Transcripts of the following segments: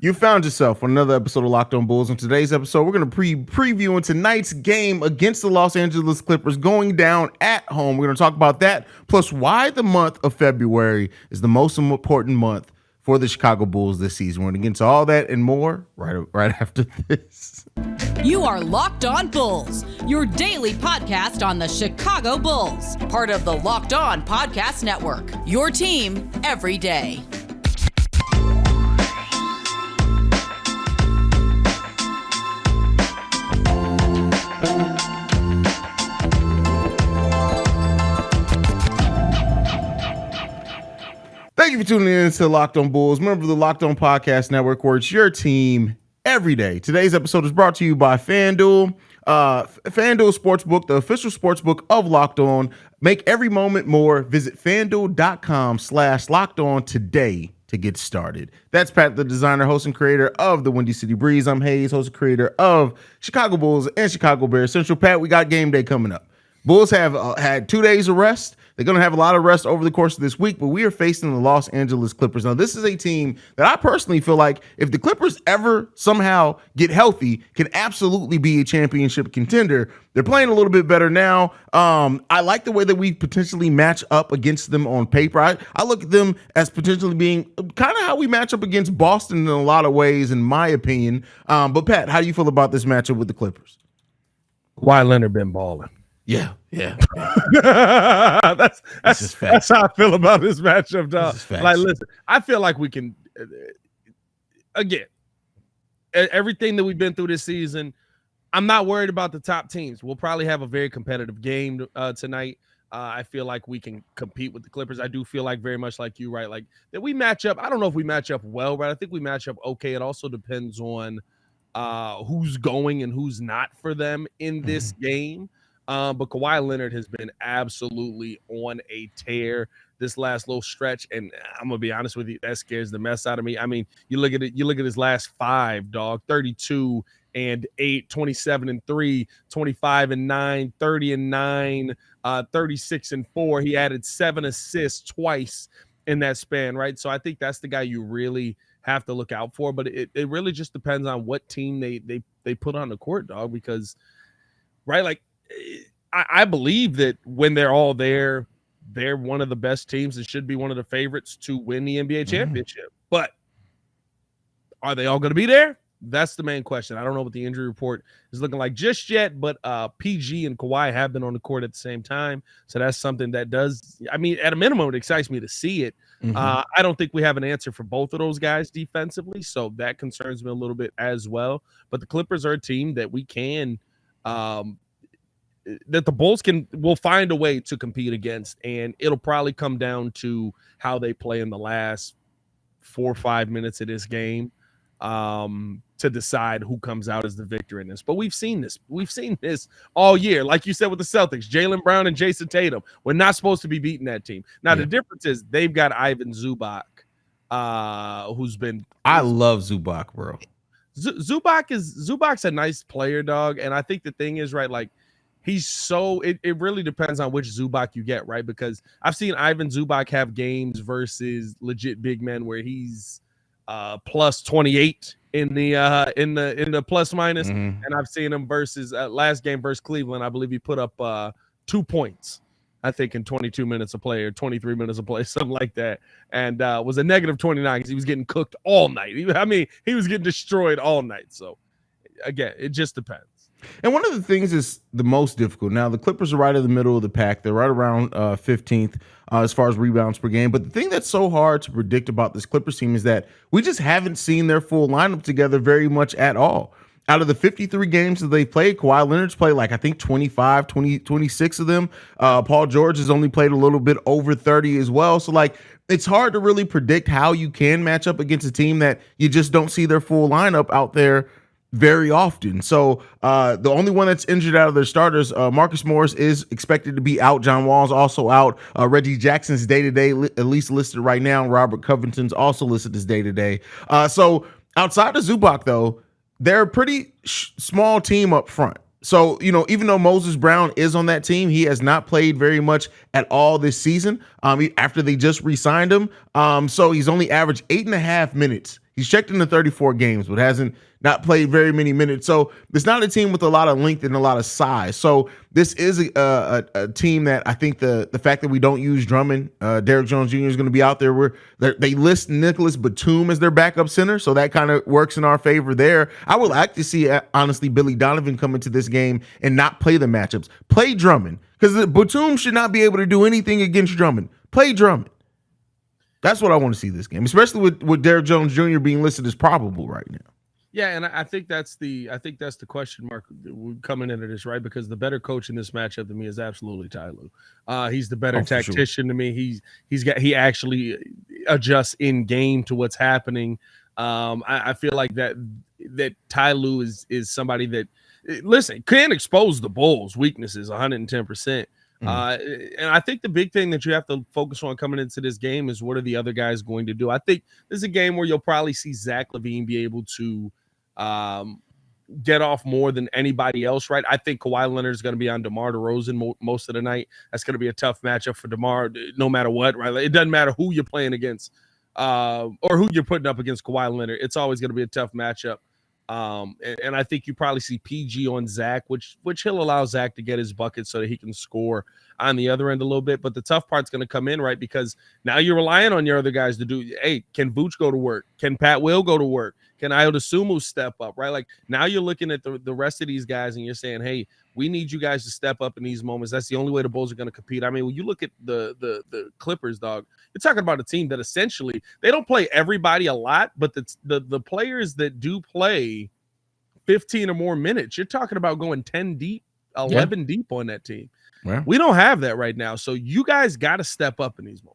You found yourself on another episode of Locked On Bulls. On today's episode, we're going to previewing tonight's game against the Los Angeles Clippers going down at home. We're going to talk about that, plus why the month of February is the most important month for the Chicago Bulls this season. We're going to get into all that and more right after this. You are Locked On Bulls, your daily podcast on the Chicago Bulls, part of the Locked On Podcast Network, your team every day. Thank you for tuning in to Locked On Bulls, member of the Locked On Podcast Network, where it's your team every day. Today's episode is brought to you by FanDuel. FanDuel Sportsbook, the official sportsbook of Locked On. Make every moment more. Visit FanDuel.com/LockedOn today to get started. That's Pat the Designer, host and creator of the Windy City Breeze. I'm Haize, host and creator of Chicago Bulls and Chicago Bears Central. Pat, we got game day coming up. Bulls have had 2 days of rest. They're going to have a lot of rest over the course of this week, but we are facing the Los Angeles Clippers. Now, this is a team that I personally feel like if the Clippers ever somehow get healthy, can absolutely be a championship contender. They're playing a little bit better now. I like the way that we potentially match up against them on paper. I look at them as potentially being kind of how we match up against Boston in a lot of ways, in my opinion. But Pat, how do you feel about this matchup with the Clippers? Kawhi Leonard been balling. Yeah. That's how I feel about this matchup, dog. Like, listen, I feel like we can, again, everything that we've been through this season, I'm not worried about the top teams. We'll probably have a very competitive game tonight. I feel like we can compete with the Clippers. I do feel like very much like you, right? Like that we match up. I don't know if we match up well, right? I think we match up okay. It also depends on who's going and who's not for them in this game. But Kawhi Leonard has been absolutely on a tear this last little stretch, and I'm gonna be honest with you, that scares the mess out of me. I mean, you look at his last five, dog, 32 and 8, 27 and 3, 25 and 9, 30 and 9, 36 and 4. He added 7 assists twice in that span, right? So I think that's the guy you really have to look out for. But it really just depends on what team they put on the court, dog, because right, like. I believe that when they're all there, they're one of the best teams and should be one of the favorites to win the NBA championship. But are they all going to be there? That's the main question. I don't know what the injury report is looking like just yet, but PG and Kawhi have been on the court at the same time. So that's something that does, I mean, at a minimum, it excites me to see it. I don't think we have an answer for both of those guys defensively, so that concerns me a little bit as well. But the Clippers are a team that we can that the Bulls will find a way to compete against, and it'll probably come down to how they play in the last 4 or 5 minutes of this game to decide who comes out as the victor in this. But we've seen this all year. Like you said with the Celtics, Jaylen Brown and Jason Tatum, we're not supposed to be beating that team. Now, the difference is they've got Ivan Zubac, who's been – I love Zubac, bro. Zubac's a nice player, dog, and I think the thing is, right, like, he's so it really depends on which Zubac you get, right? Because I've seen Ivan Zubac have games versus legit big men where he's plus 28 in the plus minus, and I've seen him versus last game versus Cleveland. I believe he put up 2 points, I think, in 22 minutes of play or 23 minutes of play, something like that, and was a negative 29 because he was getting cooked all night. I mean, he was getting destroyed all night. So again, it just depends. And one of the things is the most difficult. Now, the Clippers are right in the middle of the pack. They're right around 15th as far as rebounds per game. But the thing that's so hard to predict about this Clippers team is that we just haven't seen their full lineup together very much at all. Out of the 53 games that they played, Kawhi Leonard's played like, I think, 26 of them. Paul George has only played a little bit over 30 as well. So, like, it's hard to really predict how you can match up against a team that you just don't see their full lineup out there very often. So the only one that's injured out of their starters, Marcus Morris is expected to be out. John Wall's also out. Reggie Jackson's day-to-day, at least listed right now. Robert Covington's also listed as day-to-day. So outside of Zubac, though, they're a pretty small team up front. So, you know, even though Moses Brown is on that team, he has not played very much at all this season after they just re-signed him. So he's only averaged 8.5 minutes. He's checked into 34 games, but hasn't not played very many minutes. So it's not a team with a lot of length and a lot of size. So this is a team that I think the fact that we don't use Drummond, Derrick Jones Jr. is going to be out there. They list Nicholas Batum as their backup center, so that kind of works in our favor there. I would like to see, honestly, Billy Donovan come into this game and not play the matchups. Play Drummond, because Batum should not be able to do anything against Drummond. Play Drummond. That's what I want to see this game, especially with Derrick Jones Jr. being listed as probable right now. Yeah, and I think that's the question mark coming into this, right? Because the better coach in this matchup to me is absolutely Ty Lue. He's the better tactician to me. He actually adjusts in game to what's happening. I feel like that Ty Lue is somebody that, listen, can expose the Bulls' weaknesses 110%. And I think the big thing that you have to focus on coming into this game is what are the other guys going to do. I think this is a game where you'll probably see Zach LaVine be able to get off more than anybody else, right? I think Kawhi Leonard is going to be on DeMar DeRozan most of the night. That's going to be a tough matchup for DeMar, no matter what, right? It doesn't matter who you're playing against or who you're putting up against Kawhi Leonard. It's always going to be a tough matchup. And I think you probably see PG on Zach, which he'll allow Zach to get his bucket so that he can score on the other end a little bit. But the tough part's going to come in, right? Because now you're relying on your other guys to do, hey, can Vooch go to work? Can Pat Will go to work? Can Ayo Dosunmu step up, right? Like now you're looking at the rest of these guys and you're saying, hey, we need you guys to step up in these moments. That's the only way the Bulls are going to compete. I mean, when you look at the Clippers, dog, you're talking about a team that essentially they don't play everybody a lot, but the players that do play 15 or more minutes, you're talking about going 10 deep, 11 deep on that team. Yeah. We don't have that right now. So you guys got to step up in these moments.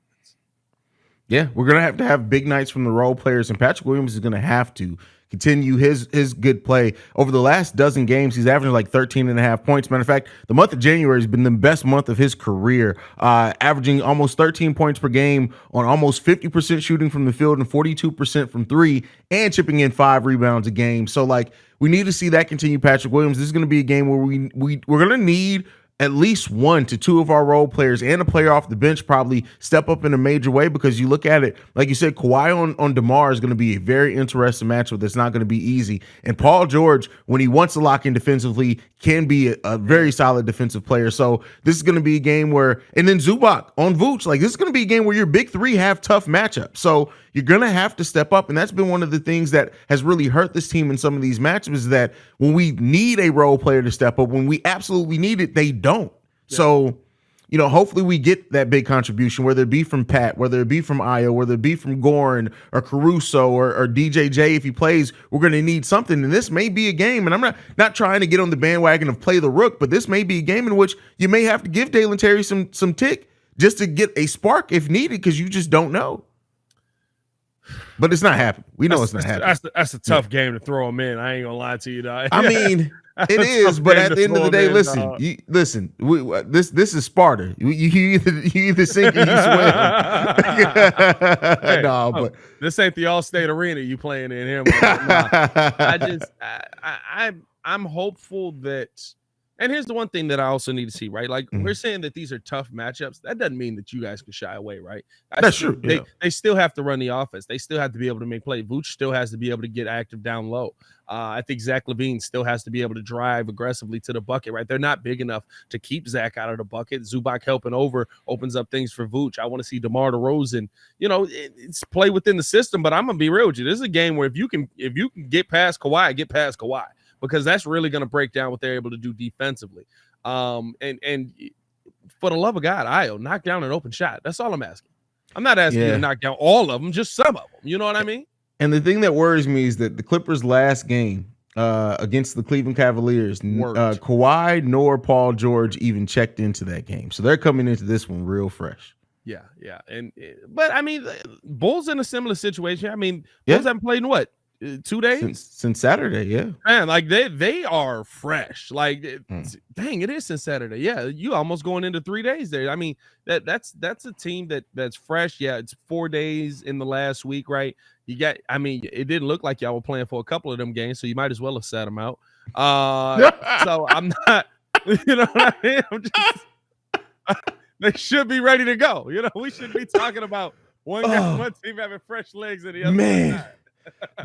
Yeah, we're going to have big nights from the role players, and Patrick Williams is going to have to continue his good play. Over the last dozen games, he's averaging like 13.5 points. Matter of fact, the month of January has been the best month of his career, averaging almost 13 points per game on almost 50% shooting from the field and 42% from three, and chipping in 5 rebounds a game. So, like, we need to see that continue, Patrick Williams. This is going to be a game where we're going to need at least 1 to 2 of our role players and a player off the bench probably step up in a major way, because you look at it, like you said, Kawhi on DeMar is going to be a very interesting matchup that's not going to be easy. And Paul George, when he wants to lock in defensively, can be a very solid defensive player. So this is going to be a game where, and then Zubac on Vooch, like this is going to be a game where your big three have tough matchups. So you're going to have to step up. And that's been one of the things that has really hurt this team in some of these matchups, is that when we need a role player to step up, when we absolutely need it, they don't. Yeah. So, you know, hopefully we get that big contribution, whether it be from Pat, whether it be from Ayo, whether it be from Goran or Caruso or DJJ. If he plays, we're going to need something. And this may be a game, and I'm not trying to get on the bandwagon of play the rook, but this may be a game in which you may have to give Dalen Terry some tick just to get a spark if needed, because you just don't know. But it's not happening. We know it's not happening. That's a tough game to throw him in. I ain't gonna lie to you, dog. I mean, it is, but at the end of the day, listen. This is Sparta. You either sink or you swim. Hey, no, but this ain't the All-State Arena you playing in here. I'm hopeful that. And here's the one thing that I also need to see, right? Like, we're saying that these are tough matchups. That doesn't mean that you guys can shy away, right? That's true. They still have to run the offense. They still have to be able to make play. Vooch still has to be able to get active down low. I think Zach LaVine still has to be able to drive aggressively to the bucket, right? They're not big enough to keep Zach out of the bucket. Zubac helping over opens up things for Vooch. I want to see DeMar DeRozan, you know, it's play within the system, but I'm going to be real with you. This is a game where if you can get past Kawhi, get past Kawhi, because that's really going to break down what they're able to do defensively. And for the love of God, Ayo, knock down an open shot. That's all I'm asking. I'm not asking you to knock down all of them, just some of them. You know what I mean? And the thing that worries me is that the Clippers' last game against the Cleveland Cavaliers, Kawhi nor Paul George even checked into that game. So they're coming into this one real fresh. Yeah. But, I mean, Bulls in a similar situation. I mean, Bulls haven't played in what? 2 days since Saturday, man. Like they are fresh. Like, dang, it is since Saturday. Yeah, you almost going into 3 days there. I mean, that's a team that's fresh. Yeah, it's 4 days in the last week, right? You got. I mean, it didn't look like y'all were playing for a couple of them games, so you might as well have sat them out. So I'm not. You know what I mean? I'm just. They should be ready to go. You know, we should be talking about one team having fresh legs and the other. Man.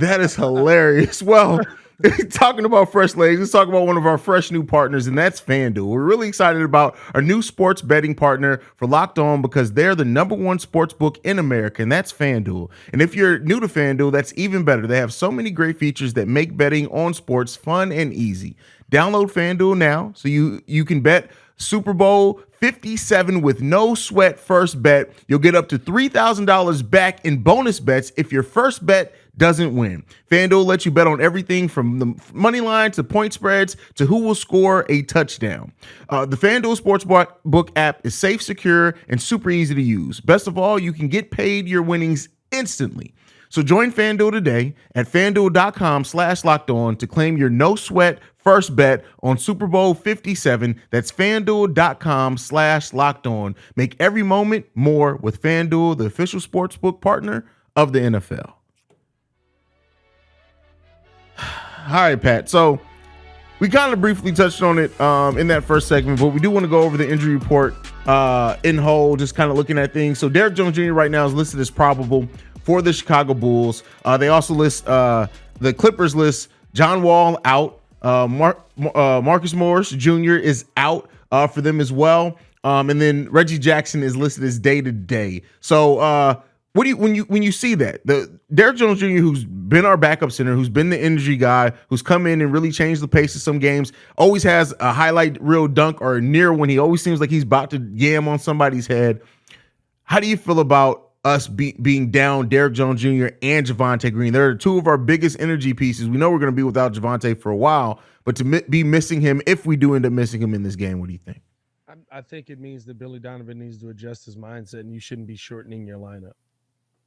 That is hilarious. Well, talking about fresh legs, let's talk about one of our fresh new partners, and that's FanDuel. We're really excited about our new sports betting partner for Locked On because they're the #1 sports book in America, and that's FanDuel. And if you're new to FanDuel, that's even better. They have so many great features that make betting on sports fun and easy. Download FanDuel now so you can bet Super Bowl 57 with no sweat first bet. You'll get up to $3,000 back in bonus bets if your first bet doesn't win. FanDuel lets you bet on everything from the money line to point spreads to who will score a touchdown. The FanDuel Sportsbook app is safe, secure, and super easy to use. Best of all, you can get paid your winnings instantly. So join FanDuel today at FanDuel.com/LockedOn to claim your no sweat first bet on Super Bowl 57. That's FanDuel.com/LockedOn. Make every moment more with FanDuel, the official sportsbook partner of the NFL. All right, Pat. So we kind of briefly touched on it in that first segment, but we do want to go over the injury report in whole, just kind of looking at things. So Derrick Jones Jr. right now is listed as probable for the Chicago Bulls. They also list the Clippers list John Wall out. Marcus Morris Jr. is out for them as well. And then Reggie Jackson is listed as day-to-day. So what do you when you see that? The Derrick Jones Jr., who's been our backup center, who's been the energy guy, who's come in and really changed the pace of some games, always has a highlight reel dunk or near when he always seems like he's about to yam on somebody's head. How do you feel about us being down Derrick Jones Jr. and Javonte Green? They're two of our biggest energy pieces. We know we're going to be without Javonte for a while, but to be missing him, if we do end up missing him in this game, what do you think? I think it means that Billy Donovan needs to adjust his mindset, and you shouldn't be shortening your lineup.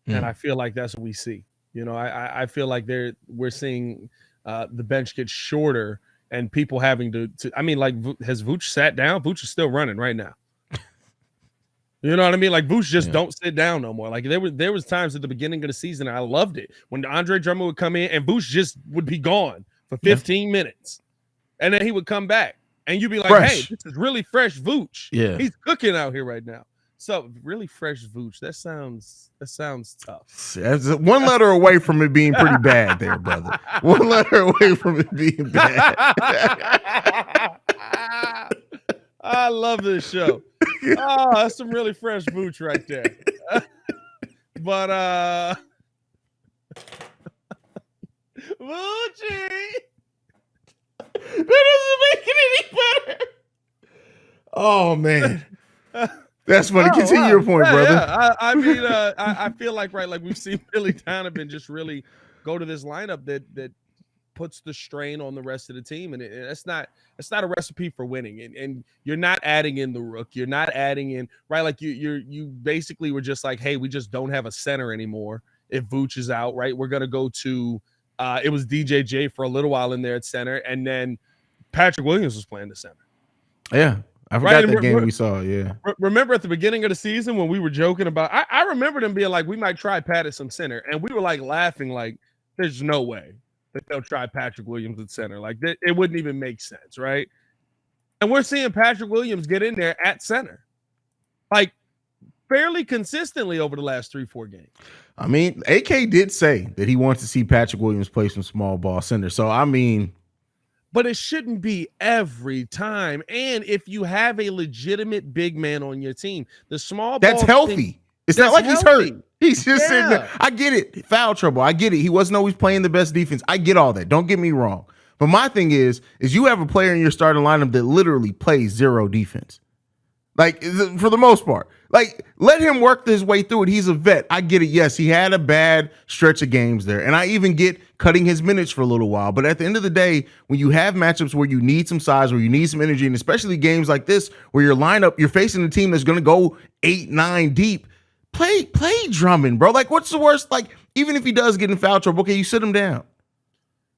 And I feel like that's what we see. You know, I feel like we're seeing the bench get shorter and people having to I mean, like, has Vooch sat down? Vooch is still running right now. You know what I mean? Like, Vooch just don't sit down no more. Like, there was times at the beginning of the season I loved it when Andre Drummond would come in and Vooch just would be gone for 15 minutes. And then he would come back. And you'd be like, fresh. Hey, this is really fresh Vooch. Yeah. He's cooking out here right now. So really fresh Vooch. That sounds tough. That's one letter away from it being pretty bad there, brother. One letter away from it being bad. I love this show. Oh, that's some really fresh Vooch right there. But Voochie. That doesn't make it any better. Oh man. That's funny. Continue your point, brother. Yeah. I mean, I feel like we've seen Billy Donovan just really go to this lineup that puts the strain on the rest of the team, and it's not a recipe for winning. And you're not adding in the rook. You're not adding in like you basically were just like, hey, we just don't have a center anymore. If Vooch is out, right, we're gonna go to it was DJJ for a little while in there at center, and then Patrick Williams was playing the center. Yeah. I forgot that game we saw, yeah. Remember at the beginning of the season when we were joking about I remember them being like, we might try Pat at some center. And we were like laughing like, there's no way that they'll try Patrick Williams at center. Like, it wouldn't even make sense, right? And we're seeing Patrick Williams get in there at center. Like, fairly consistently over the last 3-4 games. I mean, AK did say that he wants to see Patrick Williams play some small ball center. So, I mean... But it shouldn't be every time. And if you have a legitimate big man on your team, the small ball that's healthy. It's not like he's hurt. He's just sitting there. I get it. Foul trouble. I get it. He wasn't always playing the best defense. I get all that. Don't get me wrong. But my thing is you have a player in your starting lineup that literally plays zero defense. Like, for the most part. Like, let him work his way through it. He's a vet. I get it. Yes, he had a bad stretch of games there. And I even get cutting his minutes for a little while. But at the end of the day, when you have matchups where you need some size, where you need some energy, and especially games like this where your lineup, you're facing a team that's going to go 8-9 deep, play Drummond, bro. Like, what's the worst? Like, even if he does get in foul trouble, okay, you sit him down.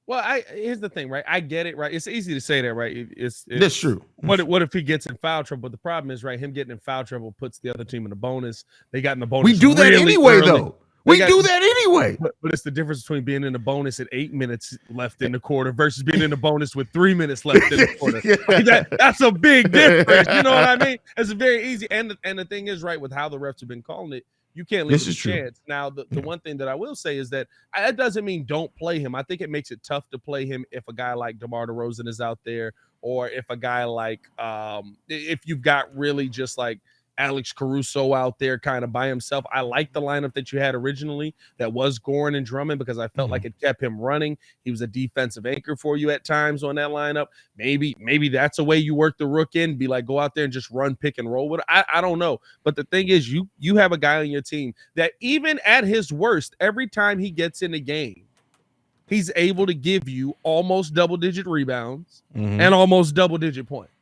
Well, here's the thing, right? I get it, right? It's easy to say that, right? That's true. What if he gets in foul trouble? But the problem is, right, him getting in foul trouble puts the other team in the bonus. They got in the bonus. We do that anyway, though. We do that anyway. But it's the difference between being in the bonus at 8 minutes left in the quarter versus being in the bonus with 3 minutes left in the quarter. Like that's a big difference. You know what I mean? It's very easy. And the thing is, right, with how the refs have been calling it, You can't leave him a chance. Now, the one thing that I will say is that doesn't mean don't play him. I think it makes it tough to play him if a guy like DeMar DeRozan is out there, or if a guy like if you've got really just like Alex Caruso out there kind of by himself. I like the lineup that you had originally that was Goran and Drummond, because I felt like it kept him running. He was a defensive anchor for you at times on that lineup. Maybe that's a way you work the Rook in, be like, go out there and just run, pick and roll with it. I don't know. But the thing is, you have a guy on your team that even at his worst, every time he gets in the game, he's able to give you almost double-digit rebounds and almost double-digit points.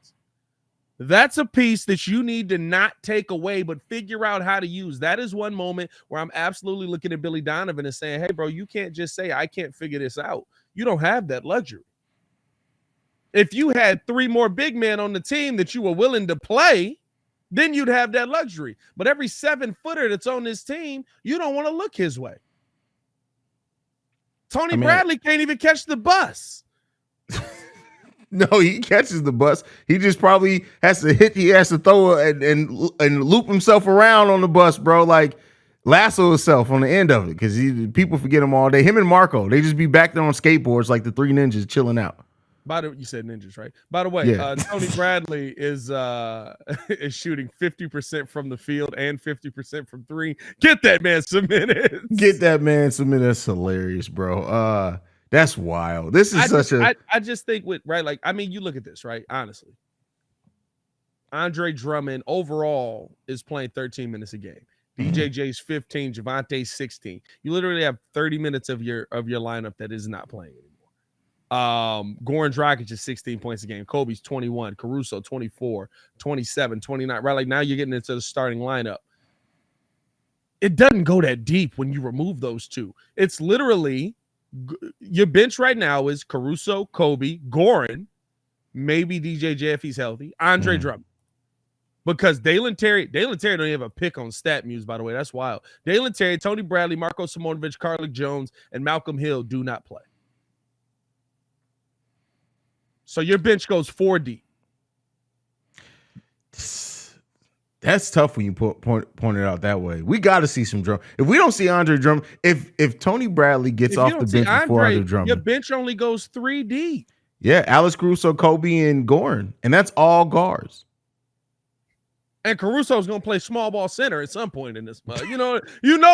That's a piece that you need to not take away, but figure out how to use. That is one moment where I'm absolutely looking at Billy Donovan and saying, hey, bro, you can't just say, I can't figure this out. You don't have that luxury. If you had 3 more big men on the team that you were willing to play, then you'd have that luxury. But every 7-footer that's on this team, you don't want to look his way. Tony Bradley can't even catch the bus. No, he catches the bus. He just probably has to hit. He has to throw and loop himself around on the bus, bro. Like lasso himself on the end of it, because people forget him all day. Him and Marco, they just be back there on skateboards like the 3 ninjas chilling out. You said ninjas, right? By the way, Tony Bradley is shooting 50% from the field and 50% from 3. Get that man some minutes. Get that man some minutes. That's hilarious, bro. That's wild. This is I just think you look at this, right? Honestly, Andre Drummond overall is playing 13 minutes a game. DJJ's 15, Javonte's 16. You literally have 30 minutes of your lineup that is not playing anymore. Goran Dragic is 16 points a game. Kobe's 21, Caruso 24, 27, 29. Right, like now you're getting into the starting lineup. It doesn't go that deep when you remove those two. It's literally your bench right now is Caruso, Kobe, Goran, maybe DJJ if he's healthy, Andre Drummond. Because Dalen Terry don't even have a pick on StatMuse, by the way. That's wild. Dalen Terry, Tony Bradley, Marko Simonovic, Carlik Jones, and Malcolm Hill do not play. So your bench goes 4 deep. That's tough when you point it out that way. We got to see some Drummond. If we don't see Andre Drummond, if Tony Bradley gets off the bench before Andre Drummond, your bench only goes 3 deep. Yeah, Alex Caruso, Kobe, and Goran, and that's all guards. And Caruso's going to play small ball center at some point in this month. You know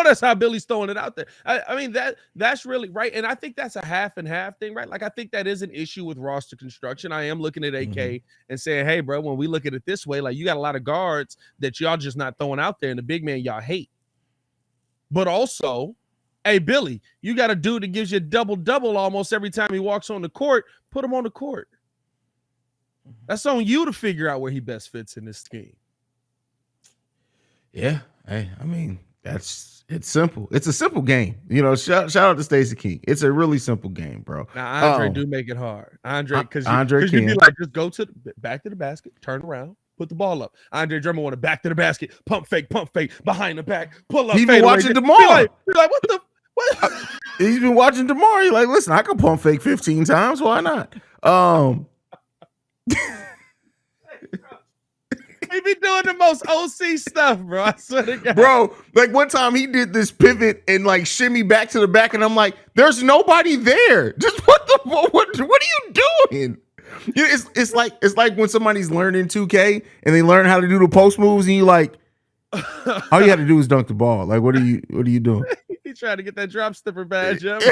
that's how Billy's throwing it out there. I mean, that's really right. And I think that's a half and half thing, right? Like, I think that is an issue with roster construction. I am looking at AK and saying, hey, bro, when we look at it this way, like, you got a lot of guards that y'all just not throwing out there, and the big man y'all hate. But also, hey, Billy, you got a dude that gives you a double-double almost every time he walks on the court. Put him on the court. That's on you to figure out where he best fits in this scheme. Yeah, I mean, it's simple. It's a simple game. Shout out to Stacey King. It's a really simple game, bro. Now, Andre do make it hard. Andre, because you be like, just go back to the basket, turn around, put the ball up. Andre Drummond want to back to the basket, pump fake, behind the back, pull up. He's been watching DeMar. Be like, what? He's been watching DeMar. He's like, listen, I can pump fake 15 times. Why not? He be doing the most OC stuff, bro. I swear to God. Bro, like one time he did this pivot and like shimmy back to the back, and I'm like, there's nobody there. Just what are you doing? It's like when somebody's learning 2K and they learn how to do the post moves, and you like, all you had to do is dunk the ball. Like, what are you doing? He trying to get that drop stepper badge up.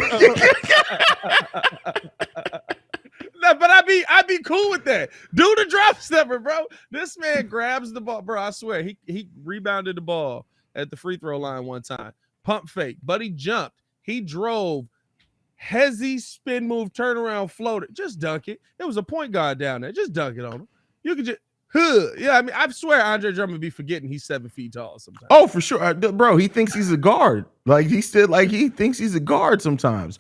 But I'd be cool with that. Do the drop stepper, bro. This man grabs the ball, bro. I swear he rebounded the ball at the free throw line one time. Pump fake, but he jumped. He drove. Hezzy spin move, turnaround, floated. Just dunk it. There was a point guard down there. Just dunk it on him. You could just, yeah. I mean, I swear Andre Drummond be forgetting he's 7 feet tall sometimes. Oh, for sure, bro. He thinks he's a guard. Like he thinks he's a guard sometimes.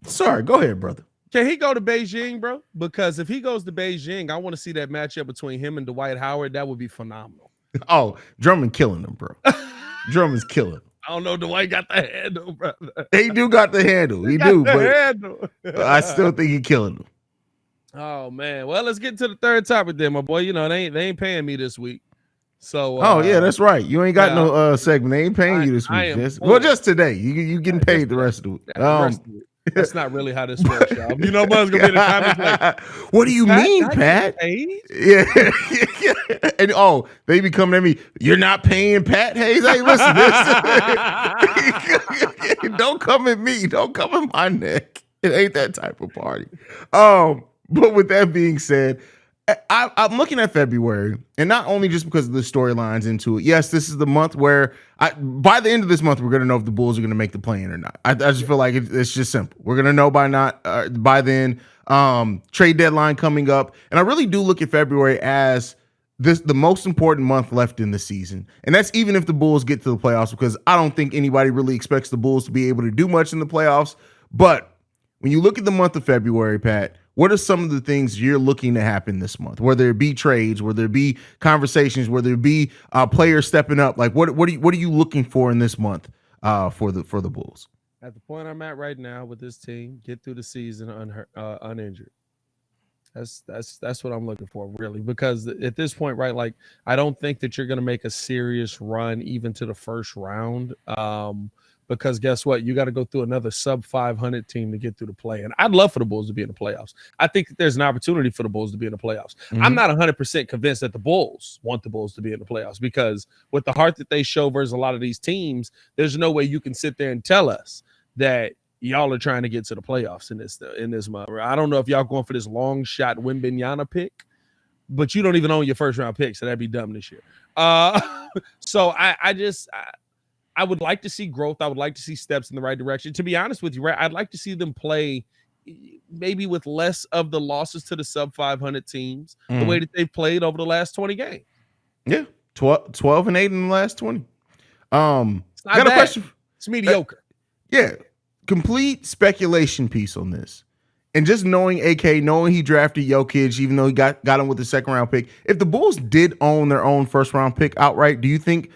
Sorry, go ahead, brother. Can he go to Beijing, bro? Because if he goes to Beijing, I want to see that matchup between him and Dwight Howard. That would be phenomenal. Oh, Drummond killing him, bro. Drummond's killing him. I don't know. Dwight got the handle, brother. He do got the handle. He do, but I still think he killing him. Oh man. Well, let's get to the third topic then, my boy. They ain't paying me this week. So oh yeah, that's right. You ain't got no segment. They ain't paying you this week. Just today. You getting paid the rest of the week. That's not really how this works, y'all. You know, Buzz gonna be in the comments like, "What do you mean, Pat?" Yeah. And they be coming at me. You're not paying Pat Haize. Hey, listen, don't come at me. Don't come at my neck. It ain't that type of party. But with that being said, I'm looking at February, and not only just because of the storylines into it. Yes, this is the month where by the end of this month, we're going to know if the Bulls are going to make the play-in or not. I just feel like it's just simple. We're going to know by then. Trade deadline coming up, and I really do look at February as the most important month left in the season, and that's even if the Bulls get to the playoffs, because I don't think anybody really expects the Bulls to be able to do much in the playoffs. But when you look at the month of February, Pat, what are some of the things you're looking to happen this month? Whether it be trades, whether it be conversations, whether it be players stepping up, like what are you looking for in this month for the Bulls? At the point I'm at right now with this team, get through the season uninjured. That's what I'm looking for, really, because at this point, right, like I don't think that you're going to make a serious run even to the first round. Because guess what? You got to go through another sub 500 team to get through the play. And I'd love for the Bulls to be in the playoffs. I think that there's an opportunity for the Bulls to be in the playoffs. Mm-hmm. I'm not 100% convinced that the Bulls want the Bulls to be in the playoffs, because with the heart that they show versus a lot of these teams, there's no way you can sit there and tell us that y'all are trying to get to the playoffs in this month. I don't know if y'all going for this long shot Wembanyama pick, but you don't even own your first round pick, so that'd be dumb this year. So I would like to see growth. I would like to see steps in the right direction. To be honest with you, right, I'd like to see them play maybe with less of the losses to the sub 500 teams, the way that they've played over the last 20 games. Yeah, 12-8 in the last 20. Got bad. A question. It's mediocre. Yeah, complete speculation piece on this. And just knowing AK, knowing he drafted Jokic, even though he got him with the second round pick. If the Bulls did own their own first round pick outright, do you think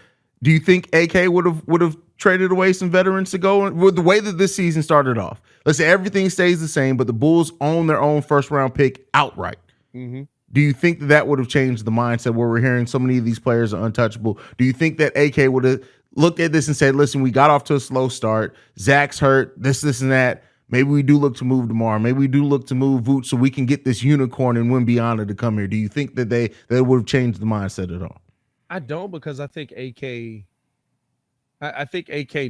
AK would have traded away some veterans to go with the way that this season started off? Let's say everything stays the same, but the Bulls own their own first round pick outright. Mm-hmm. Do you think that would have changed the mindset where we're hearing so many of these players are untouchable? Do you think that AK would have looked at this and said, listen, we got off to a slow start. Zach's hurt, this, and that. Maybe we do look to move tomorrow. Maybe we do look to move Vooch so we can get this unicorn and Wembanyama to come here. Do you think that they would have changed the mindset at all? I don't, because I think AK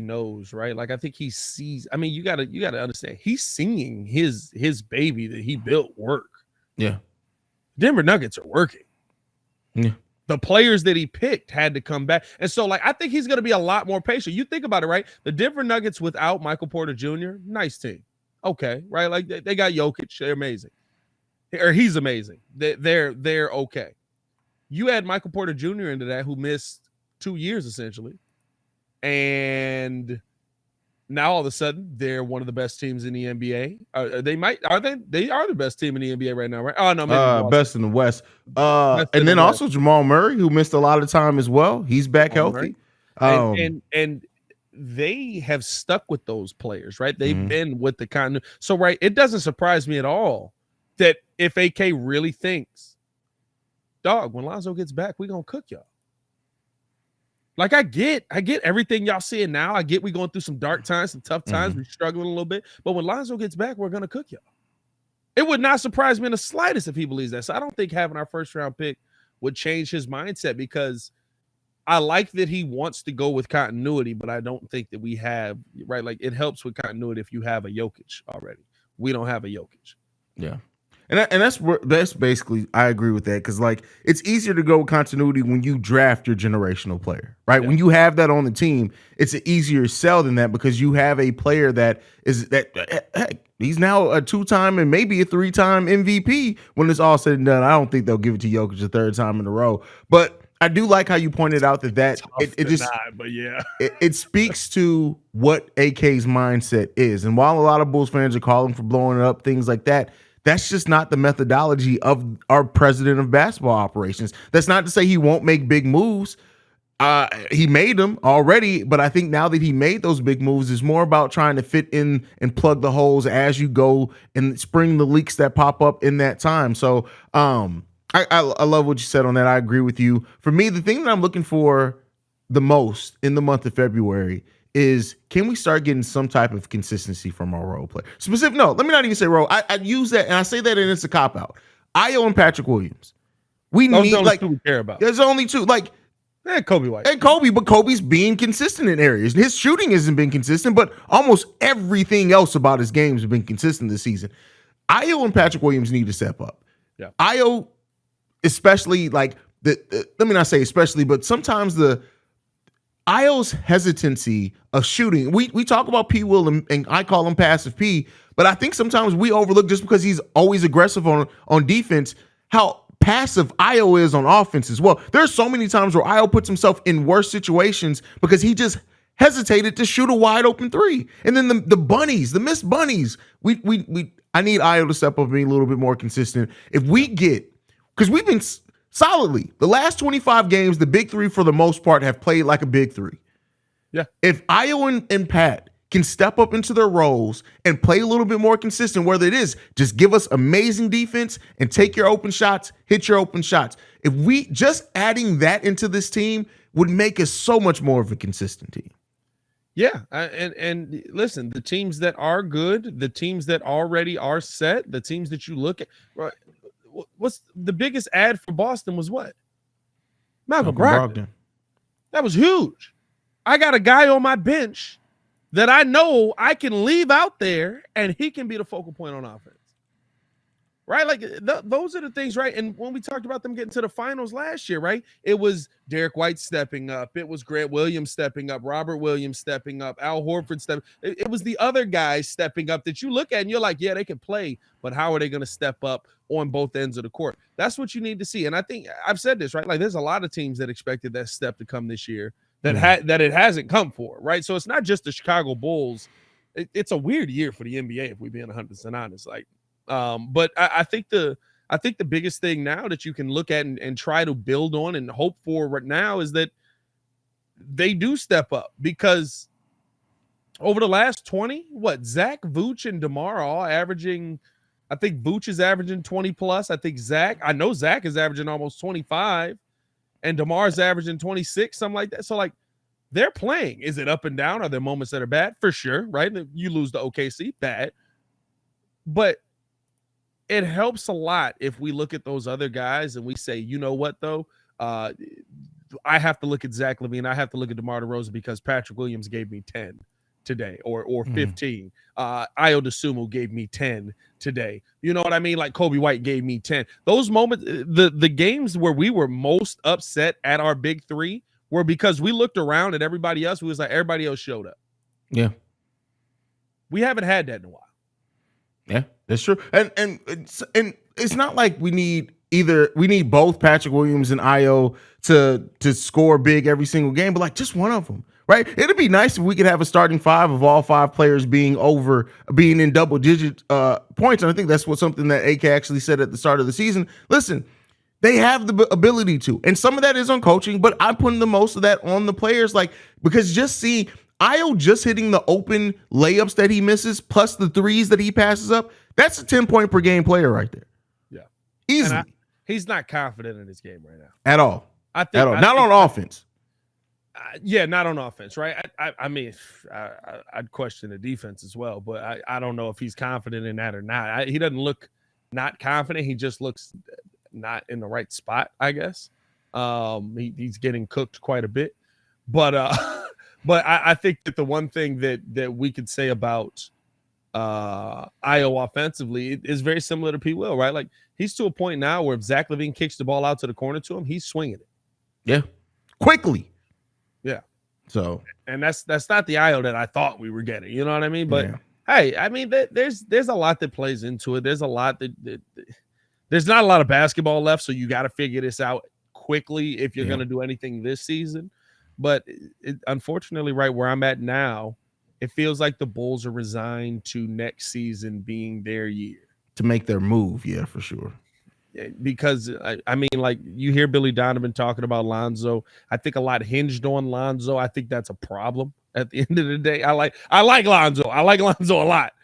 knows, right? Like I think he sees. I mean, you gotta understand, he's seeing his baby that he built work. Yeah. Denver Nuggets are working. Yeah. The players that he picked had to come back. And so, like, I think he's going to be a lot more patient. You think about it, right? The Denver Nuggets without Michael Porter Jr., nice team. Okay, right? Like, they got Jokic. They're amazing. Or he's amazing. They're okay. You add Michael Porter Jr. into that, who missed 2 years, essentially. And now all of a sudden, they're one of the best teams in the NBA. They are the best team in the NBA right now, right? Oh no, maybe best in the West. And then also Jamal Murray, who missed a lot of time as well. He's back healthy. And they have stuck with those players, right? They've been with the continuity. So, right, it doesn't surprise me at all that if AK really thinks, dog, when Lonzo gets back, we're gonna cook y'all. Like, I get everything y'all seeing now. I get we going through some dark times, some tough times. We're struggling a little bit. But when Lonzo gets back, we're going to cook y'all. It would not surprise me in the slightest if he believes that. So I don't think having our first round pick would change his mindset, because I like that he wants to go with continuity, but I don't think that we have, right? Like, it helps with continuity if you have a Jokic already. We don't have a Jokic. Yeah. And that's basically, I agree with that, because like it's easier to go with continuity when you draft your generational player, right? Yeah. When you have that on the team, it's an easier sell than that, because you have a player that heck, he's now a 2-time and maybe a 3-time MVP when it's all said and done. I don't think they'll give it to Jokic a 3rd time in a row, but I do like how you pointed out that it speaks to what AK's mindset is. And while a lot of Bulls fans are calling for blowing it up, things like that, that's just not the methodology of our president of basketball operations. That's not to say he won't make big moves. He made them already, but I think now that he made those big moves, it's more about trying to fit in and plug the holes as you go and spring the leaks that pop up in that time. So I love what you said on that. I agree with you. For me, the thing that I'm looking for the most in the month of February is, can we start getting some type of consistency from our role player? No, let me not even say role. I use that, and I say that, and it's a cop out. Io and Patrick Williams. We Those need, like, two we care about. There's only two. Like, and Kobe White. And Kobe, but Kobe's being consistent in areas. His shooting hasn't been consistent, but almost everything else about his games has been consistent this season. Io and Patrick Williams need to step up. Yeah. Io, especially, like, let me not say especially, but sometimes Io's hesitancy of shooting. We talk about P. Will and I call him passive P, but I think sometimes we overlook, just because he's always aggressive on defense, how passive Io is on offense as well. There's so many times where Io puts himself in worse situations because he just hesitated to shoot a wide open three. And then the missed bunnies. I need Io to step up and be a little bit more consistent. If we get, because we've been solidly the last 25 games, the big three for the most part have played like a big three. Yeah. If Io and Pat can step up into their roles and play a little bit more consistent, whether it is just give us amazing defense and take your open shots, hit your open shots. If we just adding that into this team would make us so much more of a consistent team. Yeah. And listen, the teams that are good, the teams that already are set, the teams that you look at, right? What's the biggest ad for Boston was what? Malcolm Brogdon. That was huge. I got a guy on my bench that I know I can leave out there and he can be the focal point on offense. Right? Like those are the things, right? And when we talked about them getting to the finals last year, right? It was Derek White stepping up. It was Grant Williams stepping up, Robert Williams stepping up, Al Horford stepping. It was the other guys stepping up that you look at and you're like, yeah, they can play, but how are they going to step up on both ends of the court? That's what you need to see. And I think I've said this, right? Like there's a lot of teams that expected that step to come this year that it hasn't come for, right? So it's not just the Chicago Bulls. It's a weird year for the NBA, if we're being 100% honest. Like, but I think the biggest thing now that you can look at and try to build on and hope for right now is that they do step up, because over the last 20, Zach, Vooch, and DeMar are all averaging. I think Vooch is averaging 20 plus. I know Zach is averaging almost 25, and DeMar is averaging 26, something like that. So like they're playing. Is it up and down? Are there moments that are bad? For sure, right? You lose to OKC, bad, but it helps a lot if we look at those other guys and we say, you know what, though? I have to look at Zach LaVine. I have to look at DeMar DeRozan because Patrick Williams gave me 10 today or 15. Ayo Dosunmu gave me 10 today. You know what I mean? Like Kobe White gave me 10. Those moments, the games where we were most upset at our big three were because we looked around at everybody else. We was like, everybody else showed up. Yeah. We haven't had that in a while. Yeah, that's true. And it's not like we need both Patrick Williams and Io to score big every single game, but like just one of them, right? It'd be nice if we could have a starting five of all five players being in double digit points. And I think that's something that AK actually said at the start of the season. Listen, they have the ability to, and some of that is on coaching, but I'm putting the most of that on the players, like, because just see Io just hitting the open layups that he misses, plus the threes that he passes up, that's a 10-point per game player right there. Yeah. Easily. He's not confident in his game right now. At all. Not on offense. Yeah, not on offense, right? I mean, I'd question the defense as well, but I don't know if he's confident in that or not. He doesn't look not confident. He just looks not in the right spot, I guess. He's getting cooked quite a bit. But I think that the one thing that we could say about Io offensively is very similar to P. Will, right? Like he's to a point now where if Zach LaVine kicks the ball out to the corner to him, he's swinging it. Yeah, quickly. Yeah. So, and that's not the Io that I thought we were getting. You know what I mean? But hey, I mean, there's a lot that plays into it. There's a lot that there's not a lot of basketball left, so you got to figure this out quickly if you're going to do anything this season. But unfortunately, right where I'm at now, it feels like the Bulls are resigned to next season being their year. To make their move, yeah, for sure. Because, I mean, like, you hear Billy Donovan talking about Lonzo. I think a lot hinged on Lonzo. I think that's a problem at the end of the day. I like Lonzo. I like Lonzo a lot.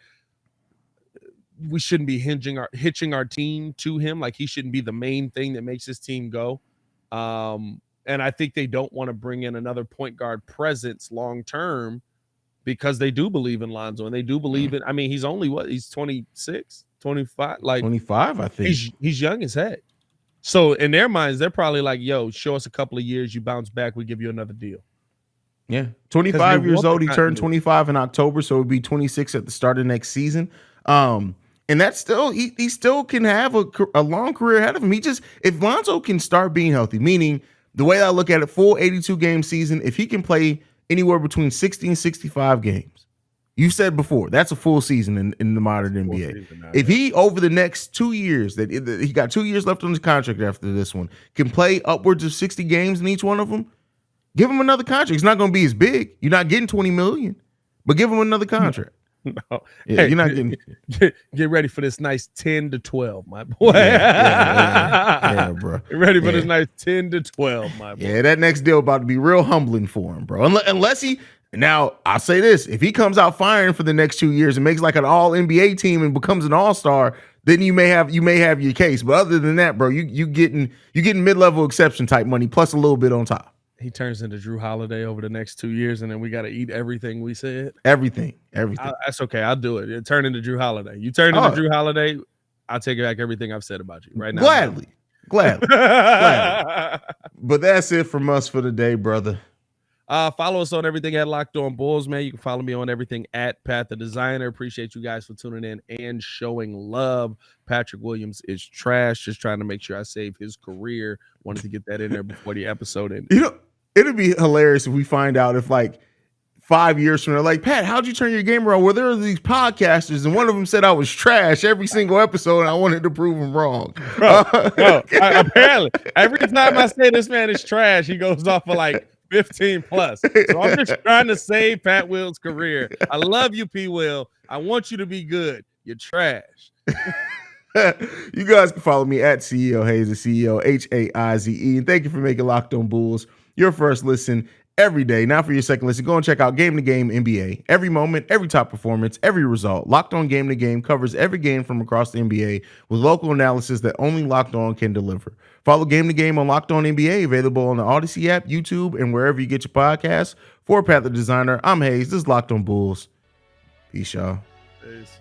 we shouldn't be hitching our team to him. Like he shouldn't be the main thing that makes his team go. And I think they don't want to bring in another point guard presence long term because they do believe in Lonzo and they do believe in. I mean, he's only he's 26, 25, like 25, I think. He's young as heck. So in their minds, they're probably like, yo, show us a couple of years, you bounce back, we give you another deal. Yeah. 25 years old. He turned 25 in October, so it would be 26 at the start of next season. And that's still, he still can have a long career ahead of him. If Lonzo can start being healthy, meaning the way I look at it, full 82 game season, if he can play anywhere between 60 and 65 games, you said before, that's a full season in the modern NBA. If he, over the next 2 years, he got 2 years left on his contract after this one, can play upwards of 60 games in each one of them, give him another contract. It's not going to be as big. You're not getting $20 million, but give him another contract. No. Yeah, hey, you're not getting. Get ready for this nice 10 to 12, my boy. Yeah, bro. Get ready for this nice 10 to 12, my boy. Yeah, that next deal about to be real humbling for him, bro. Unless he. Now, I'll say this. If he comes out firing for the next 2 years and makes like an all NBA team and becomes an all-star, then you may have your case. But other than that, bro, you getting mid-level exception type money plus a little bit on top. He turns into Drew Holiday over the next 2 years, and then we got to eat everything we said. Everything. That's okay. I'll do it. Turn into Drew Holiday. You turn into Drew Holiday, I'll take back everything I've said about you right now. Gladly. But that's it from us for today, brother. Follow us on everything at Locked On Bulls, man. You can follow me on everything at Pat the Designer. Appreciate you guys for tuning in and showing love. Patrick Williams is trash. Just trying to make sure I save his career. Wanted to get that in there before the episode ended. You know, it'd be hilarious if we find out if like 5 years from now, like, Pat, how'd you turn your game around? Well, there are these podcasters, and one of them said I was trash every single episode, and I wanted to prove him wrong. Apparently, every time I say this man is trash, he goes off for like 15 plus. So I'm just trying to save Pat Will's career. I love you, P. Will. I want you to be good. You're trash. You guys can follow me at CEO Haize, CEO Haize. And thank you for making Locked On Bulls your first listen every day. Now for your second listen, go and check out Game to Game NBA. Every moment, every top performance, every result. Locked On Game to Game covers every game from across the NBA with local analysis that only Locked On can deliver. Follow Game to Game on Locked On NBA, available on the Odyssey app, YouTube, and wherever you get your podcasts. For Pat the Designer, I'm Haize. This is Locked On Bulls. Peace, y'all. Peace.